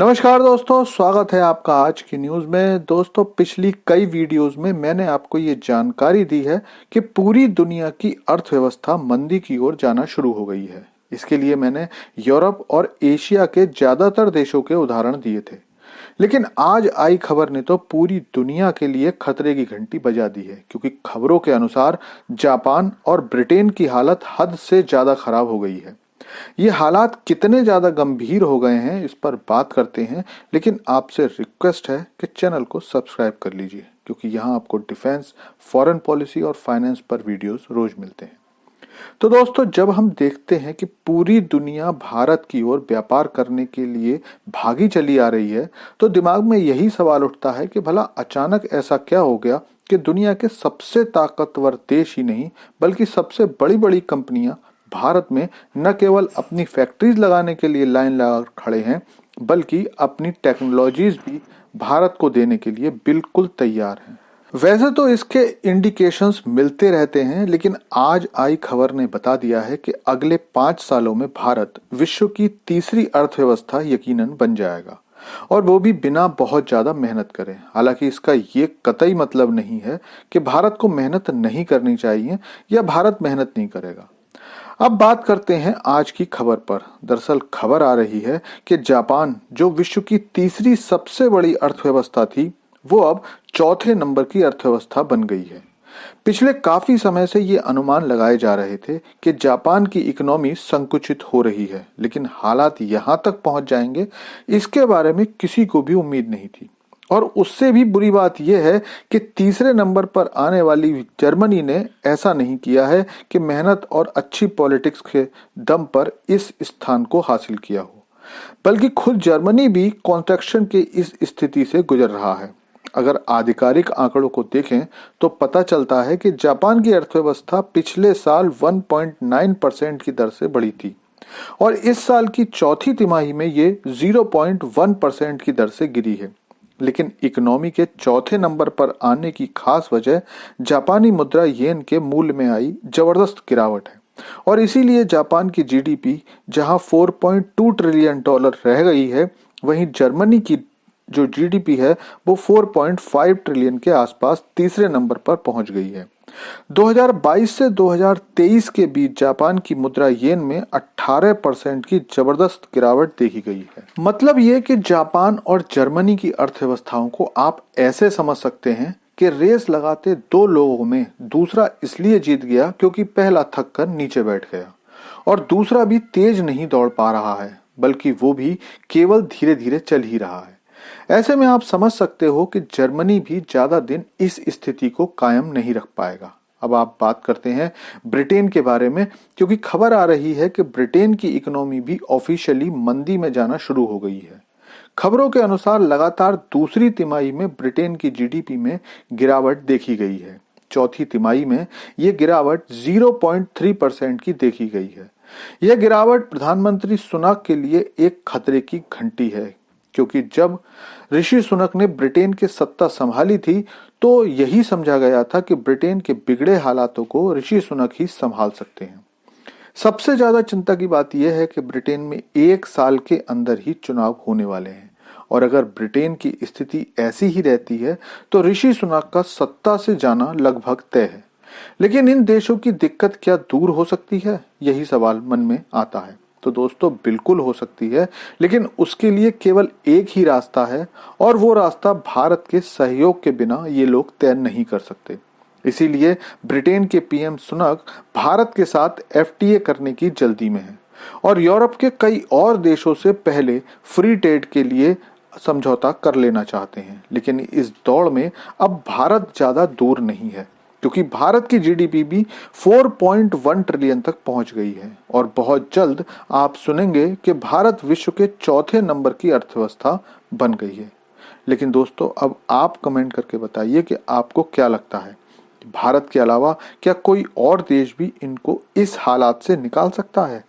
नमस्कार दोस्तों, स्वागत है आपका आज की न्यूज़ में। दोस्तों, पिछली कई वीडियोस में मैंने आपको ये जानकारी दी है कि पूरी दुनिया की अर्थव्यवस्था मंदी की ओर जाना शुरू हो गई है। इसके लिए मैंने यूरोप और एशिया के ज़्यादातर देशों के उदाहरण दिए थे, लेकिन आज आई खबर ने तो पूरी दुनिया के लिए खतरे की घंटी बजा दी है, क्योंकि खबरों के अनुसार जापान और ब्रिटेन की हालत हद से ज़्यादा खराब हो गई है। ये हालात कितने ज़्यादा गंभीर हो गए हैं, इस पर बात करते हैं। लेकिन आपसे रिक्वेस्ट है कि चैनल को सब्सक्राइब कर लीजिए, क्योंकि यहाँ आपको डिफेंस, फॉरेन पॉलिसी और फाइनेंस पर वीडियोस रोज मिलते हैं। तो दोस्तों, जब हम देखते हैं कि पूरी दुनिया भारत की ओर व्यापार करने के लिए भागी चली आ रही है, तो दिमाग में यही सवाल उठता है कि भला अचानक ऐसा क्या हो गया कि दुनिया के सबसे ताकतवर देश ही नहीं, बल्कि सबसे बड़ी बड़ी कंपनियां भारत में न केवल अपनी फैक्ट्रीज लगाने के लिए लाइन लगा खड़े हैं, बल्कि अपनी टेक्नोलॉजीज भी भारत को देने के लिए बिल्कुल तैयार हैं। वैसे तो इसके इंडिकेशंस मिलते रहते हैं, लेकिन आज आई खबर ने बता दिया है कि अगले 5 सालों में भारत विश्व की तीसरी अर्थव्यवस्था यकीनन बन जाएगा, और वो भी बिना बहुत ज्यादा मेहनत करे। हालांकि इसका ये कतई मतलब नहीं है कि भारत को मेहनत नहीं करनी चाहिए या भारत मेहनत नहीं करेगा। अब बात करते हैं आज की खबर पर। दरअसल खबर आ रही है कि जापान, जो विश्व की तीसरी सबसे बड़ी अर्थव्यवस्था थी, वो अब चौथे नंबर की अर्थव्यवस्था बन गई है। पिछले काफी समय से ये अनुमान लगाए जा रहे थे कि जापान की इकोनॉमी संकुचित हो रही है, लेकिन हालात यहाँ तक पहुंच जाएंगे, इसके बारे में किसी को भी उम्मीद नहीं थी। और उससे भी बुरी बात यह है कि तीसरे नंबर पर आने वाली जर्मनी ने ऐसा नहीं किया है कि मेहनत और अच्छी पॉलिटिक्स के दम पर इस स्थान को हासिल किया हो, बल्कि खुद जर्मनी भी कॉन्ट्रैक्शन के इस स्थिति से गुजर रहा है। अगर आधिकारिक आंकड़ों को देखें तो पता चलता है कि जापान की अर्थव्यवस्था पिछले साल 1.9% की दर से बढ़ी थी, और इस साल की चौथी तिमाही में ये 0.1% की दर से गिरी है। लेकिन इकोनॉमी के चौथे नंबर पर आने की खास वजह जापानी मुद्रा येन के मूल्य में आई जबरदस्त गिरावट है, और इसीलिए जापान की जीडीपी जहां 4.2 ट्रिलियन डॉलर रह गई है, वहीं जर्मनी की जो जीडीपी है वो 4.5 ट्रिलियन के आसपास तीसरे नंबर पर पहुंच गई है। 2022 से 2023 के बीच जापान की मुद्रा येन में 18% की जबरदस्त गिरावट देखी गई है। मतलब ये कि जापान और जर्मनी की अर्थव्यवस्थाओं को आप ऐसे समझ सकते हैं कि रेस लगाते दो लोगों में दूसरा इसलिए जीत गया क्योंकि पहला थक कर नीचे बैठ गया, और दूसरा भी तेज नहीं दौड़ पा रहा है, बल्कि वो भी केवल धीरे धीरे चल ही रहा है। ऐसे में आप समझ सकते हो कि जर्मनी भी ज्यादा दिन इस स्थिति को कायम नहीं रख पाएगा। अब आप बात करते हैं ब्रिटेन के बारे में, क्योंकि खबर आ रही है कि ब्रिटेन की इकोनॉमी भी ऑफिशियली मंदी में जाना शुरू हो गई है। खबरों के अनुसार लगातार दूसरी तिमाही में ब्रिटेन की जीडीपी में गिरावट देखी गई है। चौथी तिमाही में यह गिरावट 0.3% की देखी गई है। यह गिरावट प्रधानमंत्री सुनाक के लिए एक खतरे की घंटी है, क्योंकि जब ऋषि सुनक ने ब्रिटेन की सत्ता संभाली थी तो यही समझा गया था कि ब्रिटेन के बिगड़े हालातों को ऋषि सुनक ही संभाल सकते हैं। सबसे ज्यादा चिंता की बात यह है कि ब्रिटेन में 1 साल के अंदर ही चुनाव होने वाले हैं, और अगर ब्रिटेन की स्थिति ऐसी ही रहती है तो ऋषि सुनक का सत्ता से जाना लगभग तय है। लेकिन इन देशों की दिक्कत क्या दूर हो सकती है, यही सवाल मन में आता है। तो दोस्तों, बिल्कुल हो सकती है, लेकिन उसके लिए केवल एक ही रास्ता है, और वो रास्ता भारत के सहयोग के बिना ये लोग तय नहीं कर सकते। इसीलिए ब्रिटेन के पीएम सुनक भारत के साथ एफटीए करने की जल्दी में है, और यूरोप के कई और देशों से पहले फ्री ट्रेड के लिए समझौता कर लेना चाहते हैं। लेकिन इस दौड़ में अब भारत ज्यादा दूर नहीं है, क्योंकि भारत की जीडीपी भी 4.1 ट्रिलियन तक पहुंच गई है, और बहुत जल्द आप सुनेंगे कि भारत विश्व के चौथे नंबर की अर्थव्यवस्था बन गई है। लेकिन दोस्तों, अब आप कमेंट करके बताइए कि आपको क्या लगता है, भारत के अलावा क्या कोई और देश भी इनको इस हालात से निकाल सकता है?